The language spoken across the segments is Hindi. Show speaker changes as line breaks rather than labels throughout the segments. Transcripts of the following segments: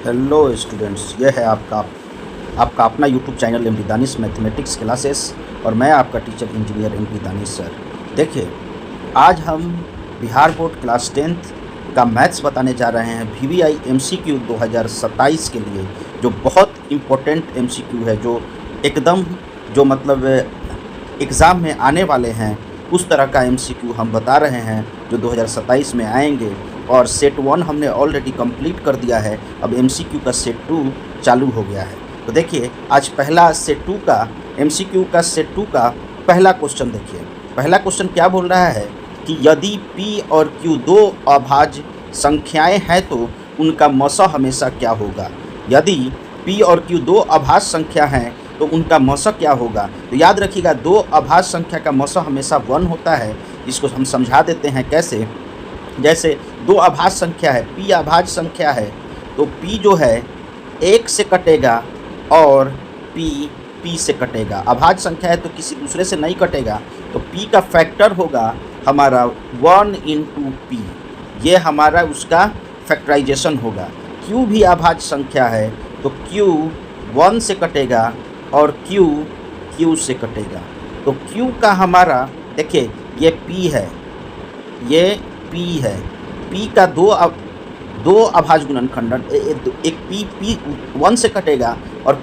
हेलो स्टूडेंट्स, ये है आपका अपना YouTube channel M D Danish mathematics classes और मैं आपका teacher engineer M D Danish sir. देखिए, आज हम बिहार बोर्ड क्लास 10th का मैथ्स बताने जा रहे हैं। VVI MCQ 2027 के लिए जो बहुत इम्पोर्टेंट MCQ है, जो मतलब एग्ज़ाम में आने वाले हैं, उस तरह का MCQ हम बता रहे हैं जो 2027 में आएंगे। और सेट 1 हमने ऑलरेडी कंप्लीट कर दिया है, अब MCQ का सेट 2 चालू हो गया है। तो देखिए, आज पहला सेट 2 का MCQ का सेट 2 का पहला क्वेश्चन देखिए। पहला क्वेश्चन क्या बोल रहा है कि यदि P और Q दो अभाज्य संख्याएं हैं तो उनका मसह हमेशा क्या होगा। यदि P और Q दो अभाज्य संख्या हैं तो उनका मसह क्या होगा। तो याद रखिएगा, दो अभाज्य संख्या का मसह हमेशा 1 होता है। इसको हम समझा देते हैं कैसे। जैसे दो अभाज्य संख्या है, P अभाज्य संख्या है तो P जो है 1 से कटेगा और P से कटेगा। अभाज्य संख्या है तो किसी दूसरे से नहीं कटेगा, तो P का फैक्टर होगा हमारा 1 × P, ये हमारा उसका फैक्टराइजेशन होगा। Q भी अभाज्य संख्या है तो Q 1 से कटेगा और Q से कटेगा। तो Q का हमारा देखिए, ये P है, ये P है। P का दो अभाज्य गुणनखंड, एक P 1 से कटेगा और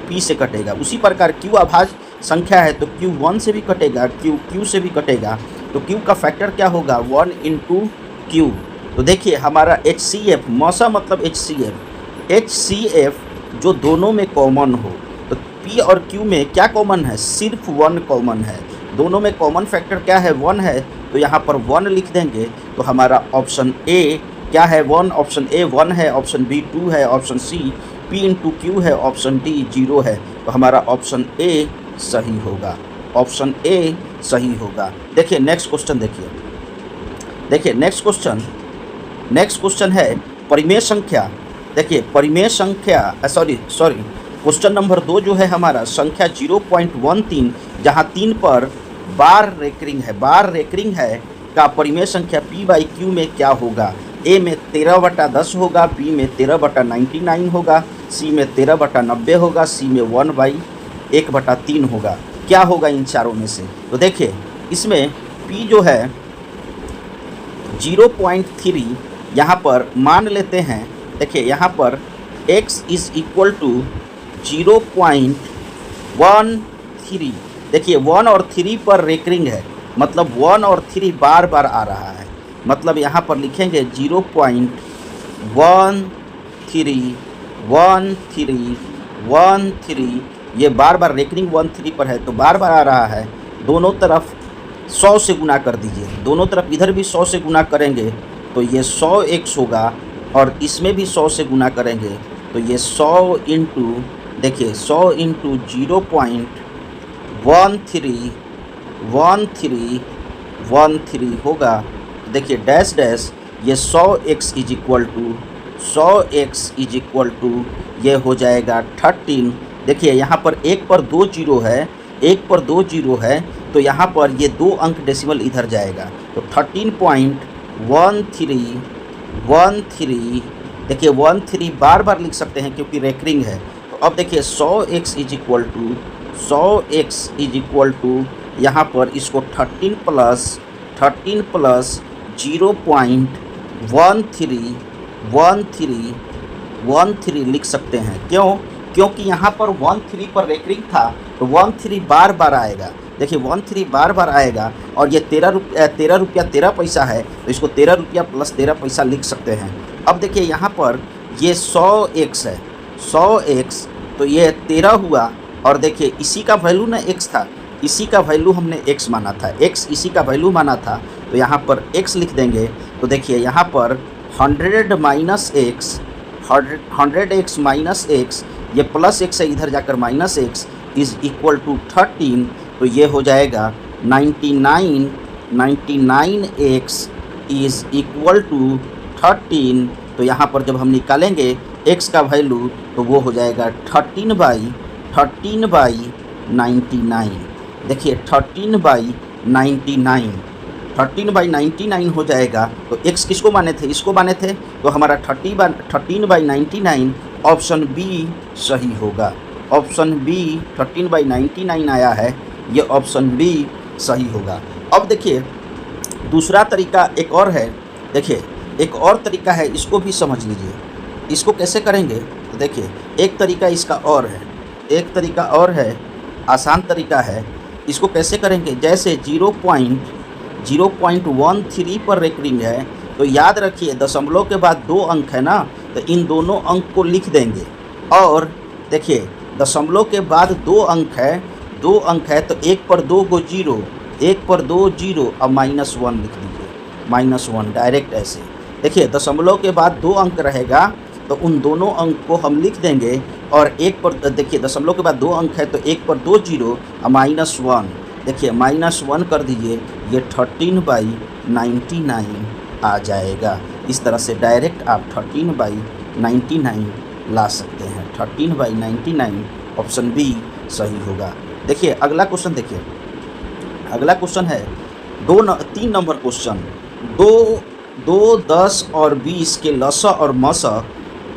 P से कटेगा। उसी प्रकार Q अभाज्य संख्या है तो Q 1 से भी कटेगा, Q से भी कटेगा। तो Q का फैक्टर क्या होगा, 1 × Q। तो देखिए, हमारा HCF, मौसा मतलब HCF जो दोनों में कॉमन हो, तो P और Q में क्या कॉमन है, सिर्फ 1 कॉमन है। दोनों में कॉमन फैक्टर क्या है, 1 है, तो यहाँ पर 1 लिख देंगे। तो हमारा ऑप्शन ए क्या है, 1। ऑप्शन ए 1 है, ऑप्शन बी 2 है, ऑप्शन सी P × Q है, ऑप्शन डी 0 है। तो हमारा ऑप्शन ए सही होगा, ऑप्शन ए सही होगा। देखिए नेक्स्ट क्वेश्चन देखिए, नेक्स्ट क्वेश्चन है परिमेय संख्या। देखिए, परिमेय संख्या क्वेश्चन नंबर 2 जो है हमारा संख्या 0.13, जहाँ 3 पर बार रेकरिंग है का परिमेय संख्या P/Q में क्या होगा। A में 13/10 होगा, B में 13/99 होगा, C में 13/90 होगा, C में 1/3 होगा। क्या होगा इन चारों में से। तो देखिए, इसमें P जो है 0.3 यहाँ पर मान लेते हैं। देखिए, यहाँ पर x = 0.13। देखिए, 1 और 3 पर रेकरिंग है, मतलब 1 और 3 बार बार आ रहा है। मतलब यहाँ पर लिखेंगे 0.13 ये बार बार रेकरिंग 1 3 पर है तो बार बार आ रहा है। दोनों तरफ 100 से गुना कर दीजिए, दोनों तरफ इधर भी 100 से गुना करेंगे तो ये 100x होगा, और इसमें भी 100 से गुना करेंगे तो ये 100 × 0.1313 होगा। देखिए डैश डैश, ये 100x ये हो जाएगा 13। देखिए, यहाँ पर 1 पर 2 जीरो है, तो यहाँ पर ये 2 अंक डेसिमल इधर जाएगा तो 13.1313। देखिए 13 बार बार लिख सकते हैं क्योंकि रेकरिंग है। तो अब देखिए 100x यहाँ पर इसको 13 प्लस 0.1313 लिख सकते हैं। क्योंकि यहाँ पर 13 पर रेकरिंग था तो 13 बार बार आएगा। देखिए 13 बार बार आएगा, और ये 13 रुपया 13 पैसा है तो इसको 13 रुपया + 13 पैसा लिख सकते हैं। अब देखिए, यहाँ पर ये 100x है, 100x तो ये 13 हुआ, और देखिए इसी का वैल्यू ना x था, इसी का वैल्यू हमने x माना था, इसी का वैल्यू माना था, तो यहाँ पर x लिख देंगे। तो देखिए यहाँ पर 100x ये +x है, इधर जाकर -x = 13, तो ये हो जाएगा 99x = 13। तो यहाँ पर जब हम निकालेंगे x का वैल्यू तो वो हो जाएगा 13/99। देखिए 13/99 13/99 हो जाएगा। तो x किसको माने थे, इसको माने थे, तो हमारा 13/99 ऑप्शन बी सही होगा। ऑप्शन बी 13/99 आया है, ये ऑप्शन बी सही होगा। अब देखिए दूसरा तरीका एक और है, देखिए एक और तरीका है, इसको भी समझ लीजिए। इसको कैसे करेंगे, तो देखिए एक तरीका इसका और है, एक तरीका और है, आसान तरीका है। इसको कैसे करेंगे, जैसे 0.13 पर रेकरिंग है, तो याद रखिए दशमलव के बाद 2 अंक है ना, तो इन दोनों अंक को लिख देंगे। और देखिए दशमलव के बाद 2 अंक है, 2 अंक है, तो 1 पर 2 गो 0, 1 पर 2 0, अब -1 लिख दीजिए, -1 डायरेक्ट ऐसे। देखिए दशमलव के बाद 2 अंक रहेगा, तो उन दोनों अंक को हम लिख देंगे। और 1 पर देखिए दशमलव के बाद 2 अंक है, तो 1 पर 2 0 और -1, देखिए -1 कर दीजिए, ये 13/99 आ जाएगा। इस तरह से डायरेक्ट आप 13/99 ला सकते हैं। 13/99 ऑप्शन बी सही होगा। देखिए अगला क्वेश्चन, देखिए अगला क्वेश्चन है 3 नंबर क्वेश्चन। 2, 10 और 20 के लसा और मसा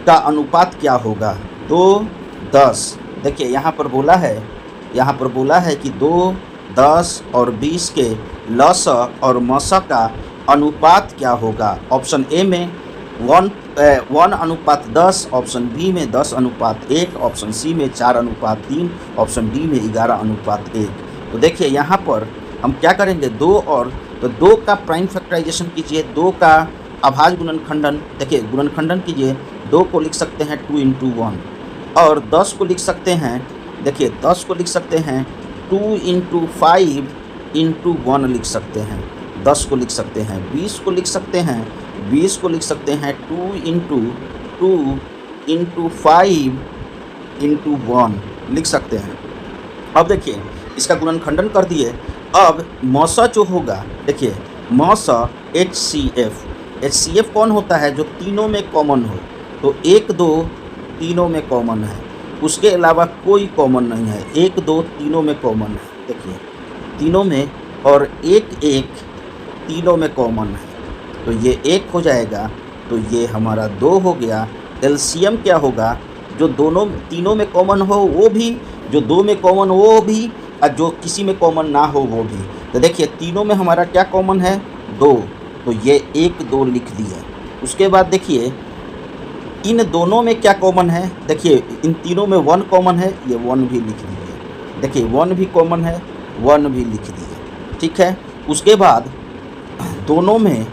का अनुपात क्या होगा। 2, 10, देखिए यहाँ पर बोला है कि 2, 10 और 20 के लसा और मसा का अनुपात क्या होगा। ऑप्शन ए में 1:10, ऑप्शन बी में 10:1, ऑप्शन सी में 4:3, ऑप्शन डी में 11:1। तो देखिए यहाँ पर हम क्या करेंगे, 2 और तो 2 का प्राइम फैक्टराइजेशन कीजिए, 2 का अभाज्य गुणनखंडन, देखिए गुणनखंडन कीजिए, 2 को लिख सकते हैं 2 × 1, और 10 को लिख सकते हैं, देखिए 10 को लिख सकते हैं 2 × 5 × 1 लिख सकते हैं, 10 को लिख सकते हैं, 20 को लिख सकते हैं, 2 × 2 × 5 × 1 लिख सकते हैं। अब देखिए इसका गुणनखंडन कर दिए। अब मौसा जो होगा, देखिए मौसा HCF कौन होता है, जो तीनों में कॉमन हो। तो 1, 2 तीनों में कॉमन है, उसके अलावा कोई कॉमन नहीं है। 1, 2 तीनों में कॉमन है, देखिए तीनों में, और 1, 1 तीनों में कॉमन है, तो ये 1 हो जाएगा, तो ये हमारा 2 हो गया। एलसीएम क्या होगा, जो तीनों में कॉमन हो वो भी, जो 2 में कॉमन वो भी, और जो किसी में कॉमन ना हो वो भी। तो देखिए तीनों में हमारा क्या कॉमन है, 2, तो ये 1, 2 लिख दिया। उसके बाद देखिए इन दोनों में क्या कॉमन है, देखिए इन तीनों में 1 कॉमन है, ये 1 भी लिख दीजिए। देखिए 1 भी कॉमन है, 1 भी लिख दिए, ठीक है। उसके बाद दोनों में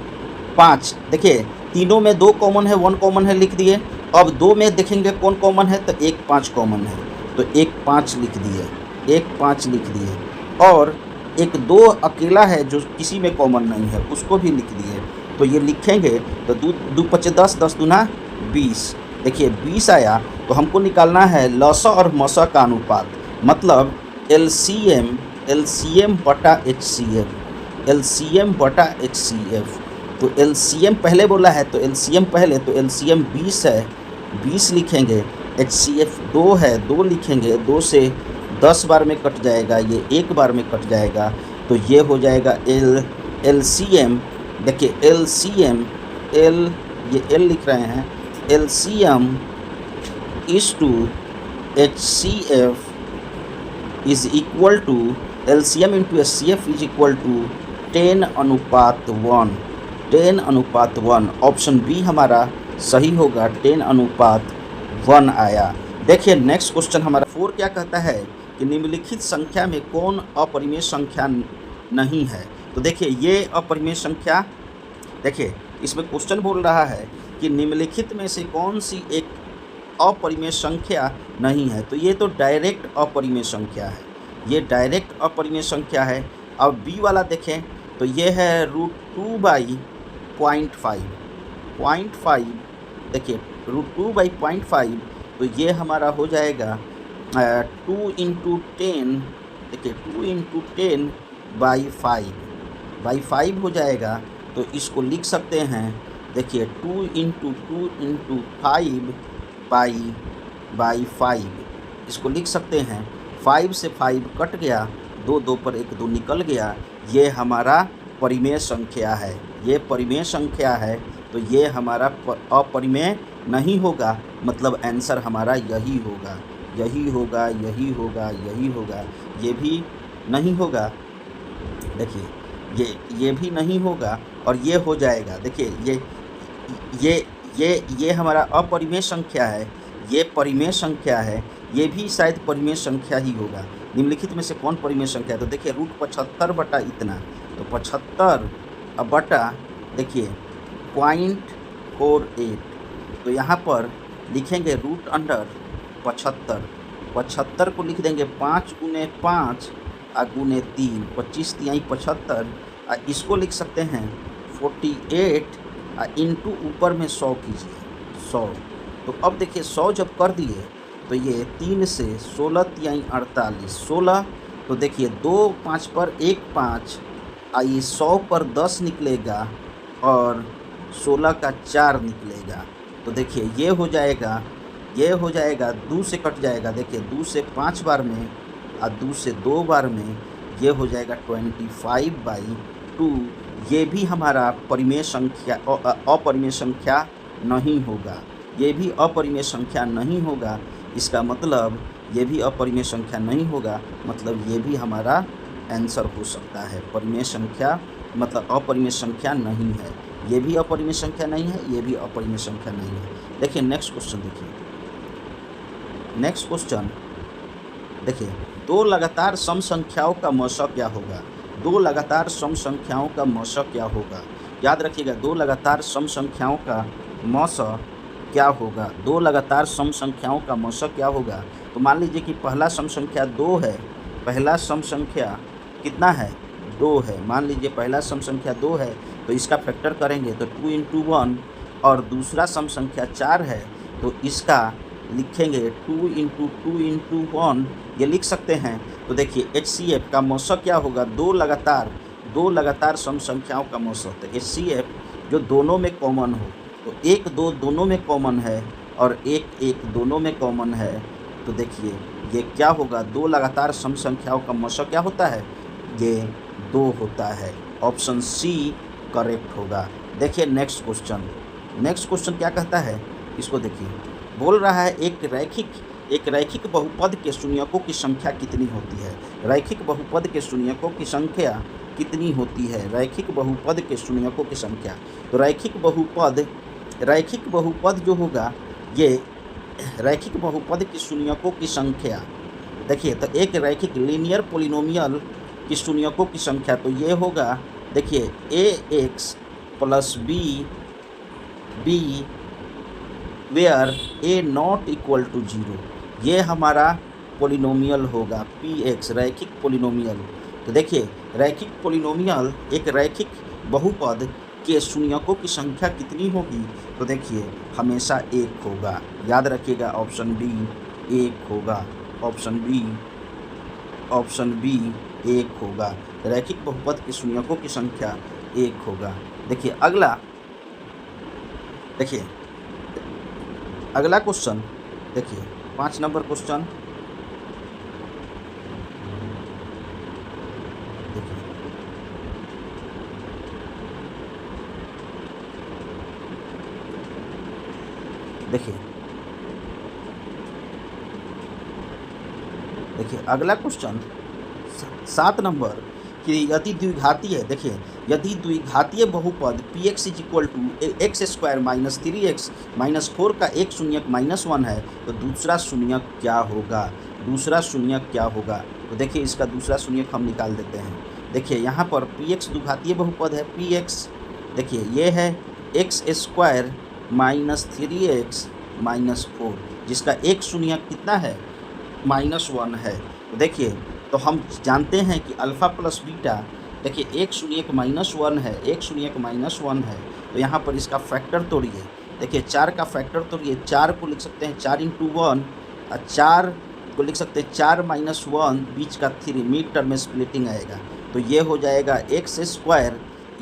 5, देखिए तीनों में 2 कॉमन है, 1 कॉमन है, लिख दिए। अब 2 में देखेंगे कौन कॉमन है, तो 1, 5 कॉमन है, तो 1, 5 लिख दिए, 1, 5 लिख दिए। और 1, 2 अकेला है जो किसी में कॉमन नहीं है, उसको भी लिख दिए। तो ये लिखेंगे तो 2 5 10, 10 दूना 20, देखिए 20 आया। तो हमको निकालना है लसा और मसा का अनुपात, मतलब LCM बटा HCF। तो LCM पहले बोला है, तो LCM पहले, तो LCM 20 है, 20 लिखेंगे। HCF 2 है, 2 लिखेंगे, 2 से 10 बार में कट जाएगा, ये 1 बार में कट जाएगा, तो ये हो जाएगा LCM। देखिए LCM, ये L लिख रहे हैं, LCM is to HCF is equal to, LCM into HCF is equal to 10:1, 10:1। Option B हमारा सही होगा, 10:1 आया। देखिए नेक्स्ट क्वेश्चन हमारा 4 क्या कहता है कि निम्नलिखित संख्या में कौन अपरिमेय संख्या नहीं है। तो देखिए ये अपरिमेय संख्या, देखिए इसमें क्वेश्चन बोल रहा है कि निम्नलिखित में से कौन सी एक अपरिमेय संख्या नहीं है। तो ये तो डायरेक्ट अपरिमेय संख्या है, ये डायरेक्ट अपरिमेय संख्या है। अब बी वाला देखें तो ये है √2/0.5, देखिए √2/0.5, तो ये हमारा हो जाएगा 2 × 10, देखिए 2 × 10/5 हो जाएगा। तो इसको लिख सकते हैं, देखिए 2 × 5/5 इसको लिख सकते हैं। 5 से 5 कट गया, 2 2 पर 1 2 निकल गया, ये हमारा परिमेय संख्या है, ये परिमेय संख्या है, तो ये हमारा अपरिमेय नहीं होगा, मतलब आंसर हमारा यही होगा, यही होगा, यही होगा, यही होगा। ये भी नहीं होगा, देखिए ये भी नहीं होगा और ये हो जाएगा। देखिए ये हमारा अपरिमेय संख्या है, ये परिमेय संख्या है, ये भी शायद परिमेय संख्या ही होगा। निम्नलिखित में से कौन परिमेय संख्या है? तो देखिए √75 बटा इतना, तो 75 बटा देखिए 0.48, तो यहाँ पर लिखेंगे √75, 75 को लिख देंगे 5 × 5 × 3, 25 × 75, इसको लिख सकते हैं 48 इंटू ऊपर में 100 कीजिए, 100। तो अब देखिए 100 जब कर दिए तो ये 3 से 16 × 48, 16, तो देखिए 2 5 पर 1 5, आइए 100 पर 10 निकलेगा और 16 का 4 निकलेगा। तो देखिए ये हो जाएगा, ये हो जाएगा, 2 से कट जाएगा, देखिए 2 से 5 बार में और 2 से 2 बार में, ये हो जाएगा 25/2। ये भी हमारा परिमेय संख्या अपरिमेय संख्या नहीं होगा, ये भी अपरिमेय संख्या नहीं होगा। इसका मतलब ये भी अपरिमेय संख्या नहीं होगा, मतलब ये भी हमारा आंसर हो सकता है। परिमेय संख्या मतलब अपरिमेय संख्या नहीं है, ये भी अपरिमेय संख्या नहीं है, ये भी अपरिमेय संख्या नहीं है। देखिए नेक्स्ट क्वेश्चन, देखिए नेक्स्ट क्वेश्चन, देखिए 2 लगातार सम संख्याओं का मौसा क्या होगा? 2 लगातार सम संख्याओं का मौसा क्या होगा? याद रखिएगा 2 लगातार सम संख्याओं का मौसा क्या होगा? 2 लगातार सम संख्याओं का मौसा क्या होगा? तो मान लीजिए कि पहला सम संख्या 2 है, पहला सम संख्या कितना है? 2 है। मान लीजिए पहला सम संख्या 2 है, तो इसका फैक्टर करेंगे तो 2 × 1, और दूसरा सम संख्या 4 है, तो इसका लिखेंगे 2 × 2 × 1, ये लिख सकते हैं। तो देखिए HCF का मौसा क्या होगा? 2 लगातार सम संख्याओं का मौसा। तो HCF जो दोनों में कॉमन हो, तो 1 2 दोनों में कॉमन है और 1 1 दोनों में कॉमन है, तो देखिए ये क्या होगा? 2 लगातार सम संख्याओं का मौसा क्या होता है? ये 2 होता है। ऑप्शन सी करेक्ट होगा। देखिए नेक्स्ट क्वेश्चन क्या कहता है? इसको देखिए, बोल रहा है एक रैखिक बहुपद के शून्यकों की संख्या कितनी होती है? रैखिक बहुपद के शून्यकों की संख्या कितनी होती है? रैखिक बहुपद के शून्यकों की संख्या, तो रैखिक बहुपद जो होगा, ये रैखिक बहुपद के शून्यकों की संख्या, देखिए तो एक रैखिक लीनियर पोलिनोमियल की शून्यकों की संख्या, तो ये होगा, देखिए ax + b वेयर a ≠ 0, ये हमारा पोलिनोमियल होगा px, रैखिक पोलिनोमियल। तो देखिए रैखिक पोलिनोमियल एक रैखिक बहुपद के शून्यकों की संख्या कितनी होगी? तो देखिए हमेशा 1 होगा। याद रखिएगा ऑप्शन बी 1 होगा, ऑप्शन बी 1 होगा। रैखिक बहुपद के शून्यकों की संख्या 1 होगा। देखिए अगला क्वेश्चन, देखिए 5 नंबर क्वेश्चन, देखिए अगला क्वेश्चन 7 नंबर कि यदि द्विघातीय है, देखिए यदि द्विघातीय बहुपद px = x² - 3x - 4 का एक शून्यक -1 है, तो दूसरा शून्यक क्या होगा? दूसरा शून्यक क्या होगा? तो देखिए इसका दूसरा शून्यक हम निकाल देते हैं। देखिए यहाँ पर px द्विघातीय बहुपद है, px देखिए ये है x² - 3x - 4, जिसका एक शून्यक कितना है? -1 है। तो देखिए तो हम जानते हैं कि अल्फ़ा प्लस बीटा, देखिए एक शून्यक -1 है, एक शून्यक -1 है, तो यहाँ पर इसका फैक्टर तोड़िए। देखिए 4 का फैक्टर तोड़िए, 4 को लिख सकते हैं 4 × 1, और 4 को लिख सकते हैं 4 - 1, बीच का 3, मिड टर्म में स्प्लिटिंग आएगा, तो ये हो जाएगा x²,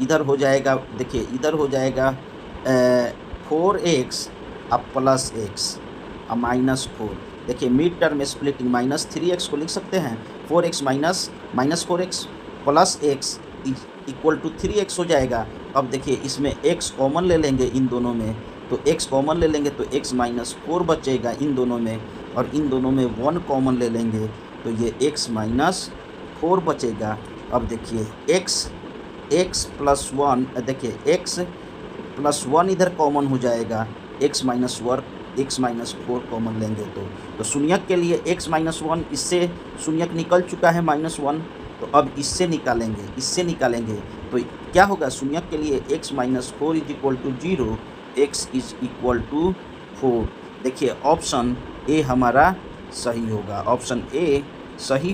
इधर हो जाएगा, देखिए इधर हो जाएगा 4x + x -4। देखिए मिड टर्म में स्प्लिटिंग -3x को लिख सकते हैं 4x - 4x + x equal to 3x हो जाएगा। अब देखिए इसमें x कॉमन ले लेंगे इन दोनों में, तो x कॉमन ले लेंगे तो x माइनस 4 बचेगा इन दोनों में, और इन दोनों में 1 कॉमन ले लेंगे तो ये x माइनस 4 बचेगा। अब देखिए x प्लस 1, देखिए x प्लस 1 इधर कॉमन हो जाएगा, x माइनस 4 कॉमन लेंगे तो शून्यक के लिए x माइनस 1, इससे शून्यक निकल चुका है -1, तो अब इससे निकालेंगे तो क्या होगा, शून्यक के लिए x minus 4 is equal to 0, x is equal to 4। देखिए ऑप्शन ए हमारा सही होगा, ऑप्शन ए सही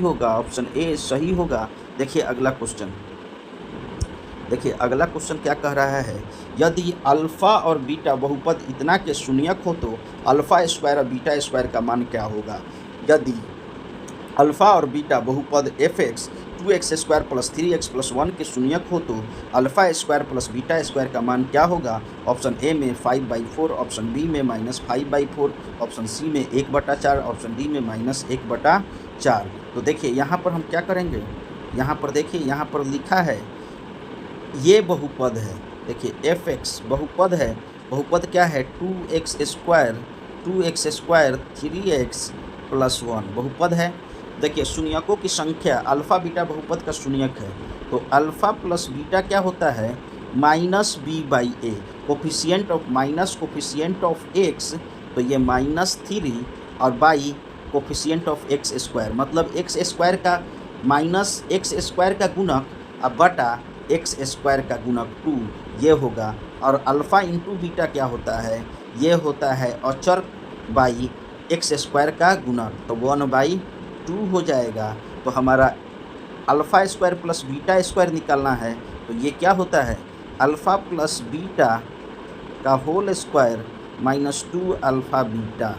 होगा। देखिए अगला क्वेश्चन क्या कह रहा है, यदि अल्फ़ा और बीटा बहुपद इतना के शून्यक हो तो अल्फ़ा स्क्वायर और बीटा स्क्वायर का मान क्या होगा। यदि अल्फ़ा और बीटा बहुपद fx 2x square plus 3x plus 1 के शून्यक हो तो alpha square plus beta square का मान क्या होगा। ऑप्शन ए में 5/4, ऑप्शन बी में -5/4, ऑप्शन सी में 1/4, ऑप्शन डी में -1/4। तो देखिए यहाँ पर हम क्या करेंगे, यहाँ पर देखिए, यहाँ पर लिखा है ये बहुपद है, देखिए fx बहुपद है, बहुपद क्या है 2x स्क्वायर 3x प्लस 1 बहुपद है। देखिए शून्यकों की संख्या अल्फ़ा बीटा बहुपद का शून्यक है, तो अल्फ़ा प्लस बीटा क्या होता है -b/a, कोफिशिएंट ऑफ x, तो ये -3 और by coefficient of x square, मतलब x स्क्वायर का माइनस x स्क्वायर का गुणक अब बटा x स्क्वायर का गुणक 2 ये होगा। और अल्फ़ा इंटू बीटा क्या होता है, ये होता है अचर बाई x स्क्वायर का गुणक, तो 1/2 हो जाएगा। तो हमारा alpha square plus beta square निकालना है, तो ये क्या होता है अल्फ़ा प्लस बीटा का होल स्क्वायर -2 अल्फ़ा बीटा।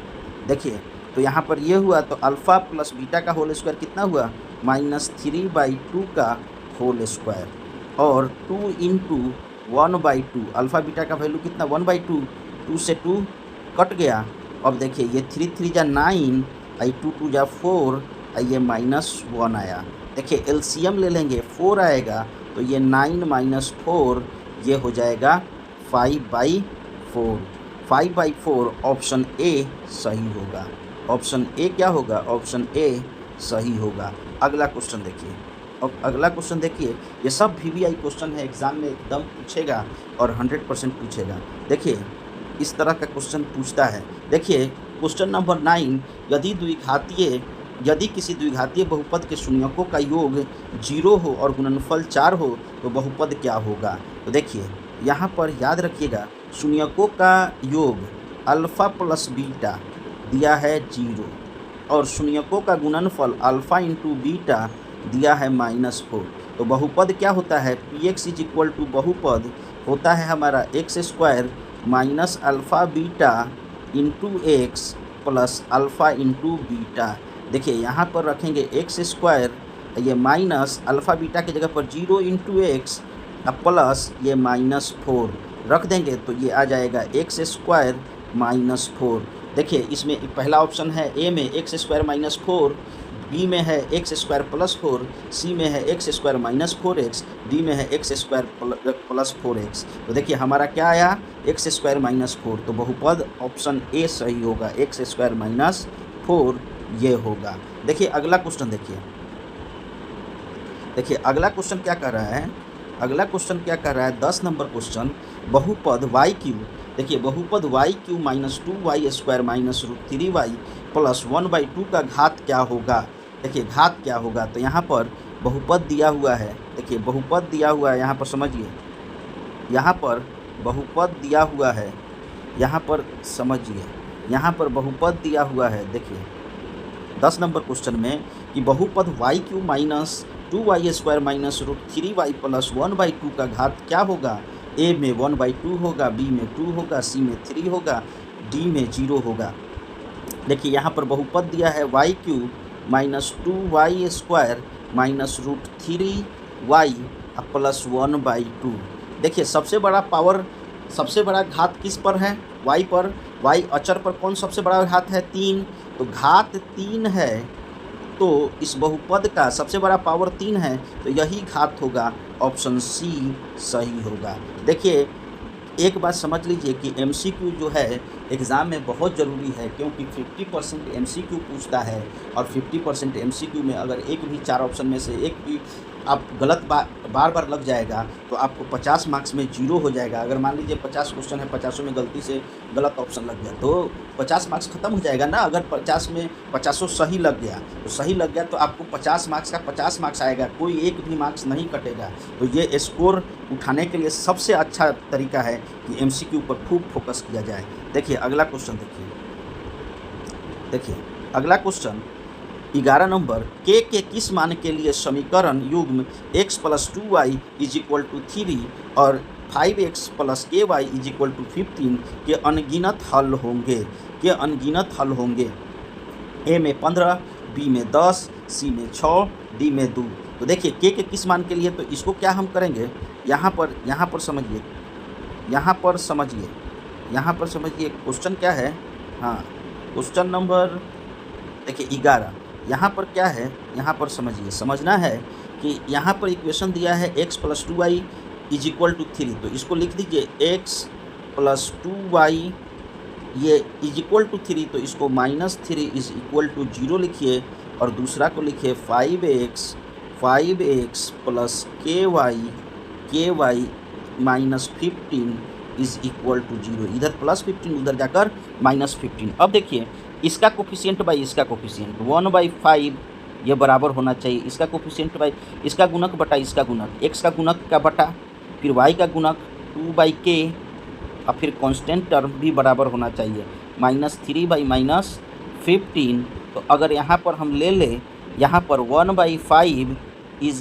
देखिए तो यहाँ पर ये हुआ, तो अल्फ़ा प्लस बीटा का होल स्क्वायर कितना हुआ -3/2 का होल स्क्वायर, और 2 इंटू 1/2, अल्फ़ा बीटा का वैल्यू कितना 1/2, 2 से 2 कट गया। अब देखिए ये 3 3 जा 9, 2 2 जा 4, ये -1 आया। देखिए एलसीएम ले लेंगे 4 आएगा, तो ये 9 - 4 ये हो जाएगा 5/4। 5/4 ऑप्शन ए सही होगा, ऑप्शन ए क्या होगा, ऑप्शन ए सही होगा। अगला क्वेश्चन देखिए, अब अगला क्वेश्चन देखिए, ये सब VVI क्वेश्चन है, एग्ज़ाम में एकदम पूछेगा और 100% पूछेगा। देखिए इस तरह का क्वेश्चन पूछता है। देखिए क्वेश्चन नंबर 9, यदि किसी द्विघातीय बहुपद के शून्यकों का योग 0 हो और गुणनफल 4 हो तो बहुपद क्या होगा। तो देखिए यहाँ पर याद रखिएगा, शून्यकों का योग अल्फ़ा प्लस बीटा दिया है 0, और शून्यकों का गुणनफल अल्फ़ा इंटू बीटा दिया है -4। तो बहुपद क्या होता है, px इज इक्वल टू बहुपद होता है हमारा x square minus alpha beta into x plus alpha into beta. देखिए यहाँ पर रखेंगे x स्क्वायर, ये माइनस अल्फ़ा बीटा की जगह पर 0 इंटू एक्स प्लस ये -4 रख देंगे, तो ये आ जाएगा x स्क्वायर -4। देखिए इसमें पहला ऑप्शन है ए में x स्क्वायर -4, बी में है x स्क्वायर प्लस 4, सी में है x स्क्वायर -4x, डी में है x स्क्वायर प्लस 4x। तो देखिए हमारा क्या आया x स्क्वायर -4, तो बहुपद ऑप्शन ए सही होगा, x स्क्वायर -4 ये होगा। देखिए अगला क्वेश्चन देखिए अगला क्वेश्चन क्या कर रहा है, अगला क्वेश्चन क्या कर रहा है 10 नंबर क्वेश्चन, बहुपद YQ। देखिए बहुपद YQ -2y square -√3y plus 1/2 का घात क्या होगा। देखिए घात क्या होगा, तो यहाँ पर बहुपद दिया हुआ है, देखिए बहुपद दिया हुआ है, यहाँ पर समझिए, यहाँ पर बहुपद दिया हुआ है, यहाँ पर समझिए, यहाँ पर बहुपद दिया हुआ है। देखिए 10 नंबर क्वेश्चन में कि बहुपद YQ -2y square -√3y plus 1/2 का घात क्या होगा। ए में 1/2 होगा, बी में 2 होगा, सी में 3 होगा, डी में 0 होगा। देखिए यहाँ पर बहुपद दिया है YQ -2y square -√3y plus 1/2। देखिए सबसे बड़ा घात किस पर है, y पर, y अचर पर कौन सबसे बड़ा घात है 3, तो घात 3 है तो इस बहुपद का सबसे बड़ा पावर 3 है, तो यही घात होगा। ऑप्शन सी सही होगा। देखिए एक बात समझ लीजिए कि एमसीक्यू जो है एग्ज़ाम में बहुत ज़रूरी है, क्योंकि 50% एमसीक्यू पूछता है, और 50% एमसीक्यू में अगर एक भी 4 ऑप्शन में से एक भी आप गलत बार बार लग जाएगा तो आपको 50 मार्क्स में 0 हो जाएगा। अगर मान लीजिए 50 क्वेश्चन है, 50 में गलती से गलत ऑप्शन लग गया तो 50 मार्क्स ख़त्म हो जाएगा ना। अगर 50 में 50 सही लग गया तो सही लग गया तो आपको 50 मार्क्स का 50 मार्क्स आएगा, कोई एक भी मार्क्स नहीं कटेगा। तो ये स्कोर उठाने के लिए सबसे अच्छा तरीका है कि एमसीक्यू पर खूब फोकस किया जाए। देखिए अगला क्वेश्चन देखिए अगला क्वेश्चन 11 नंबर, के किस मान के लिए समीकरण युग्म x + 2y = 3 और 5x + ky = 15 के अनगिनत हल होंगे। ए में 15, बी में 10, सी में 6, डी में 2। तो देखिए के किस मान के लिए, तो इसको क्या हम करेंगे, यहाँ पर समझिए क्वेश्चन क्या है। हाँ, क्वेश्चन नंबर देखिए 11, यहाँ पर क्या है, यहाँ पर समझना है कि यहाँ पर इक्वेशन दिया है x + 2y = 3, तो इसको लिख दीजिए x + 2y ये =3, तो इसको -3 = 0 लिखिए, और दूसरा को लिखिए 5x + ky -15 = 0। इधर +15 उधर जाकर -15। अब देखिए इसका कोफिशिएंट बाई इसका कोफिशिएंट 1/5 ये बराबर होना चाहिए। इसका कोफिशिएंट बाई इसका गुणक बटा इसका गुणक, x का गुणक का बटा फिर y का गुणक 2/k और फिर कांस्टेंट टर्म भी बराबर होना चाहिए -3/-15। तो अगर यहाँ पर हम ले लें, यहाँ पर 1/5 =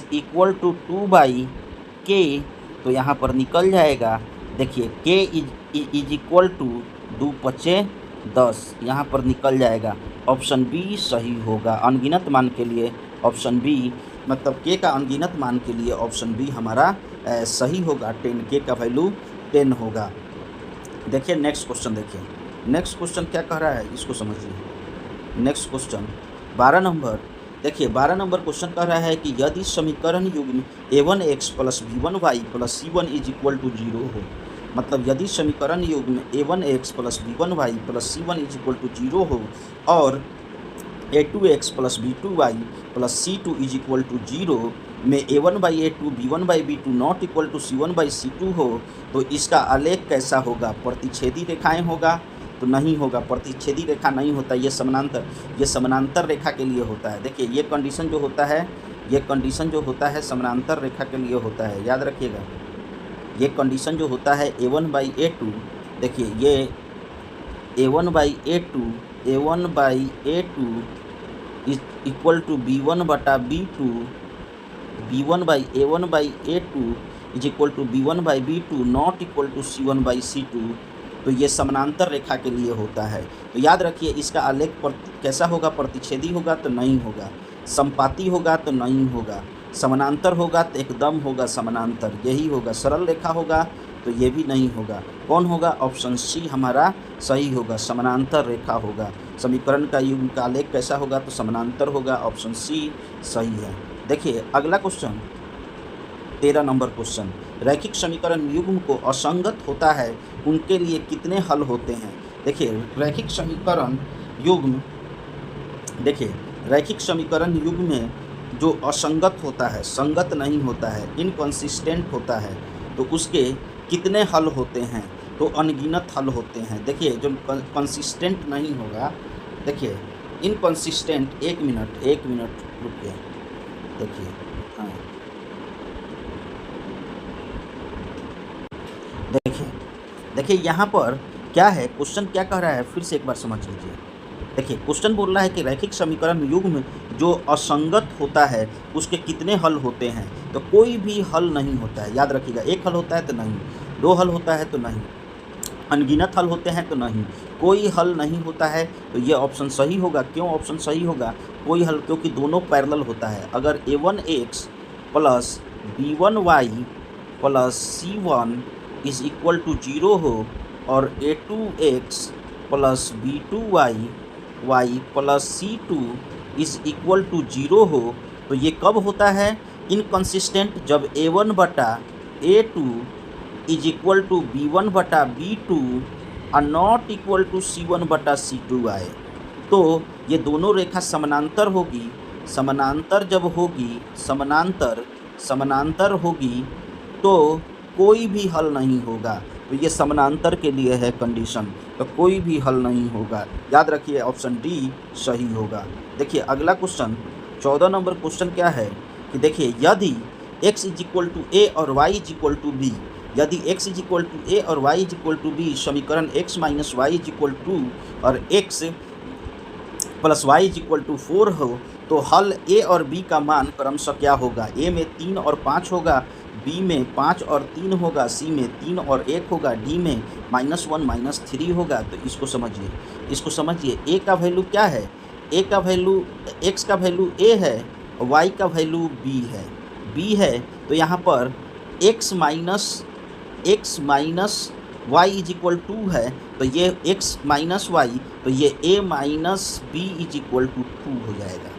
2/k, तो यहाँ पर निकल जाएगा। देखिए k = 2 × 5 = 10, यहाँ पर निकल जाएगा। ऑप्शन बी सही होगा। अनगिनत मान के लिए ऑप्शन बी, मतलब के का अनगिनत मान के लिए ऑप्शन बी हमारा सही होगा। 10 के का वैल्यू 10 होगा। देखिए नेक्स्ट क्वेश्चन क्या कह रहा है, इसको समझिए। नेक्स्ट क्वेश्चन 12 नंबर, देखिए 12 नंबर क्वेश्चन कह रहा है कि यदि समीकरण युग्म a1x + b1y + c1 = 0 हो, मतलब यदि समीकरण युग्म a1x + b1y + c1 = 0 हो और a2x + b2y + c2 = 0 में a1/a2 b1/b2 ≠ c1/c2 हो, तो इसका आलेख कैसा होगा। प्रतिच्छेदी रेखाएं होगा तो नहीं होगा, प्रतिच्छेदी रेखा नहीं होता, ये समानांतर रेखा के लिए होता है। देखिए ये कंडीशन जो होता है समानांतर रेखा के लिए होता है, याद रखिएगा। ये कंडीशन जो होता है a1/a2, देखिए ये a1/a2 = b1/b2, b1/a1/a2 = b1/b2 ≠ c1/c2। तो ये समानांतर रेखा के लिए होता है। तो याद रखिए इसका आलेख कैसा होगा, प्रतिच्छेदी होगा तो नहीं होगा, समपाती होगा तो नहीं होगा, समानांतर होगा तो एकदम होगा समानांतर, यही होगा। सरल रेखा होगा तो ये भी नहीं होगा। कौन होगा, ऑप्शन सी हमारा सही होगा, समानांतर रेखा होगा। समीकरण का युग्म का आलेख कैसा होगा, तो समानांतर होगा, ऑप्शन सी सही है। देखिए अगला क्वेश्चन 13 नंबर क्वेश्चन, रैखिक समीकरण युग्म को असंगत होता है उनके लिए कितने हल होते हैं। देखिए रैखिक समीकरण युग्म में जो असंगत होता है, संगत नहीं होता है, इनकंसिस्टेंट होता है, तो उसके कितने हल होते हैं, तो अनगिनत हल होते हैं। देखिए जो कंसिस्टेंट नहीं होगा, देखिए इनकंसिस्टेंट, एक मिनट रुकिए। देखिए हाँ, देखिए यहाँ पर क्या है, क्वेश्चन क्या कह रहा है, फिर से एक बार समझ लीजिए। देखिए क्वेश्चन बोल रहा है कि रैखिक समीकरण युग्म जो असंगत होता है उसके कितने हल होते हैं, तो कोई भी हल नहीं होता है, याद रखिएगा। एक हल होता है तो नहीं, दो हल होता है तो नहीं, अनगिनत हल होते हैं तो नहीं, कोई हल नहीं होता है, तो ये ऑप्शन सही होगा। क्यों ऑप्शन सही होगा, कोई हल, क्योंकि दोनों पैरेलल होता है। अगर a1x + b1y + c1 = 0 हो और a2x + b2y + c2 is equal to 0 हो तो ये कब होता है इनकंसिस्टेंट, जब A1 बटा A2 is equal to B1 बटा B2 और नॉट इक्वल टू C1 बटा C2 आए। तो ये दोनों रेखा समानांतर होगी, समानांतर जब होगी, समानांतर होगी तो कोई भी हल नहीं होगा। तो ये समानांतर के लिए है कंडीशन, तो कोई भी हल नहीं होगा। याद रखिए ऑप्शन डी सही होगा। देखिए अगला क्वेश्चन 14 नंबर क्वेश्चन क्या है कि देखिए यदि x is equal to A और y is equal to B, यदि x is equal to A और y is equal to B समीकरण x minus Y is equal to और x plus Y is equal to 4 हो तो हल a और b का मान क्रमशः क्या होगा। a में 3 और 5 होगा, b में 5 और 3 होगा, c में 3 और 1 होगा, d में -1 -3 होगा। तो इसको समझिए a का वैल्यू क्या है, a का वैल्यू x का वैल्यू a है, y का वैल्यू b है। तो यहाँ पर x minus y is equal to है, तो ये x माइनस वाई, तो ये a minus B is equal to 2 हो जाएगा।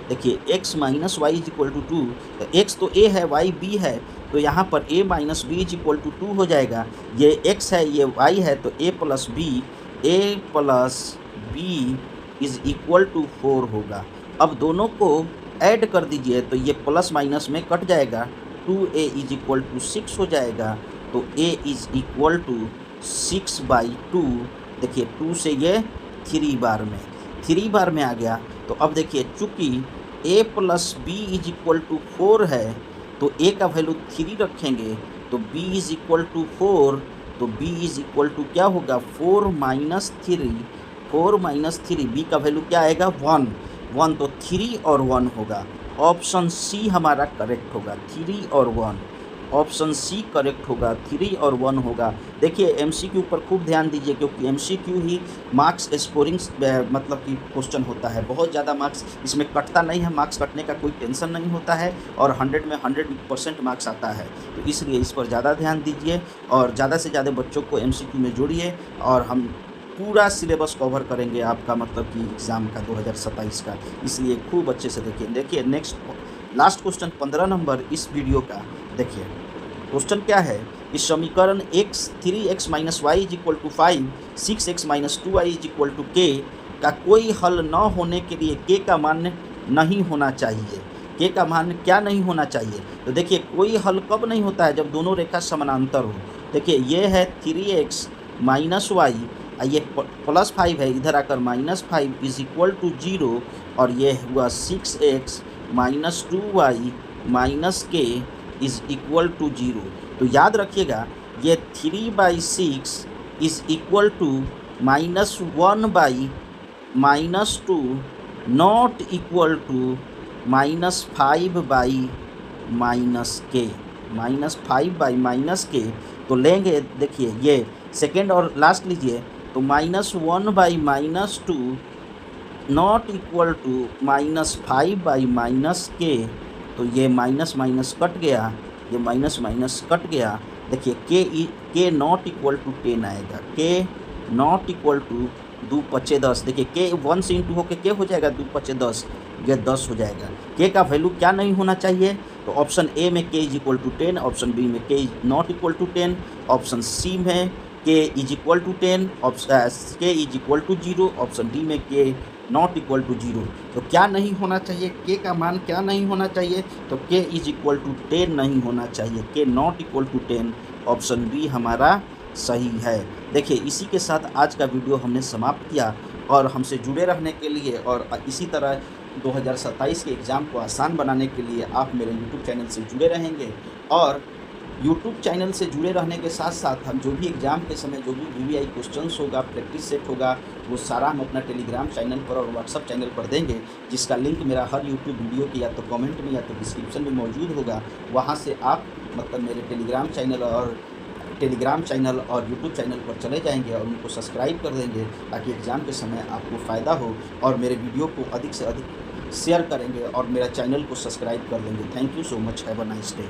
देखिए x minus Y is equal to 2, तो x तो a है, y b है, तो यहाँ पर a minus B is equal to 2 हो जाएगा। ये x है, ये y है, तो a plus b is equal to 4 होगा। अब दोनों को ऐड कर दीजिए तो ये प्लस माइनस में कट जाएगा, 2a इज इक्वल टू 6 हो जाएगा। तो a इज इक्वल टू 6/2। देखिए 2 से ये 3 बार में आ गया। तो अब देखिए चूँकि a plus B is equal to 4 है तो a का वैल्यू 3 रखेंगे, तो b इज इक्वल टू 4, तो b इज इक्वल टू क्या होगा 4 माइनस 3, b का वैल्यू क्या आएगा 1, तो 3 और 1 होगा। ऑप्शन सी हमारा करेक्ट होगा, 3 और 1। ऑप्शन सी करेक्ट होगा, 3 और 1 होगा। देखिए एमसीक्यू पर खूब ध्यान दीजिए क्योंकि एमसीक्यू ही मार्क्स स्कोरिंग मतलब कि क्वेश्चन होता है। बहुत ज़्यादा मार्क्स इसमें कटता नहीं है, मार्क्स कटने का कोई टेंशन नहीं होता है और 100 में 100% मार्क्स आता है। तो इसलिए इस पर ज़्यादा ध्यान दीजिए और ज़्यादा से ज़्यादा बच्चों को एमसीक्यू में जोड़िए और हम पूरा सिलेबस कवर करेंगे आपका मतलब कि एग्ज़ाम का 2027 का। इसलिए खूब अच्छे से देखिए नेक्स्ट लास्ट क्वेश्चन 15 नंबर इस वीडियो का। देखिए क्वेश्चन क्या है, इस समीकरण 3x minus Y is equal to 5, 6x minus 2y is equal to k का कोई हल न होने के लिए k का मान नहीं होना चाहिए। k का मान क्या नहीं होना चाहिए? तो देखिए कोई हल कब नहीं होता है, जब दोनों रेखा समानांतर हो। देखिए ये है 3x माइनस वाई, ये प्लस 5 है, इधर आकर -5 इज इक्वल टू 0 और ये हुआ 6x minus 2y minus k is equal to 0। तो याद रखिएगा ये 3/6 is equal to -1/-2 not equal to -5/-k, तो लेंगे। देखिए ये सेकेंड और लास्ट लीजिए, तो -1/-2 नॉट इक्वल टू -5/-k, तो ये माइनस कट गया, ये माइनस कट गया। देखिए k नॉट इक्वल टू 10 आएगा, k नॉट इक्वल टू 2×5 10। देखिए k 1 से इंटू होकर k हो जाएगा 2×5 10, ये 10 हो जाएगा। k का वैल्यू क्या नहीं होना चाहिए? तो ऑप्शन ए में k is equal to 10, option B में k not equal to 10, option C में k is equal to 10, k is equal to 0, option D में k नॉट इक्वल टू 0। तो क्या नहीं होना चाहिए? k का मान क्या नहीं होना चाहिए? तो k इज इक्वल टू 10 नहीं होना चाहिए, k not equal to 10, option B हमारा सही है। देखिए इसी के साथ आज का वीडियो हमने समाप्त किया और हमसे जुड़े रहने के लिए और इसी तरह 2027 के एग्ज़ाम को आसान बनाने के लिए आप मेरे YouTube चैनल से जुड़े रहेंगे और YouTube चैनल से जुड़े रहने के साथ साथ हम जो भी एग्ज़ाम के समय जो भी VVI क्वेश्चंस होगा, प्रैक्टिस सेट होगा, वो सारा हम अपना टेलीग्राम चैनल पर और व्हाट्सअप चैनल पर देंगे, जिसका लिंक मेरा हर YouTube वीडियो के या तो कमेंट में या तो डिस्क्रिप्शन में मौजूद होगा। वहाँ से आप मतलब मेरे टेलीग्राम चैनल और YouTube चैनल पर चले जाएंगे और उनको सब्सक्राइब कर देंगे ताकि एग्ज़ाम के समय आपको फ़ायदा हो और मेरे वीडियो को अधिक से अधिक शेयर करेंगे और मेरा चैनल को सब्सक्राइब कर लेंगे। Thank you so much, have a nice day.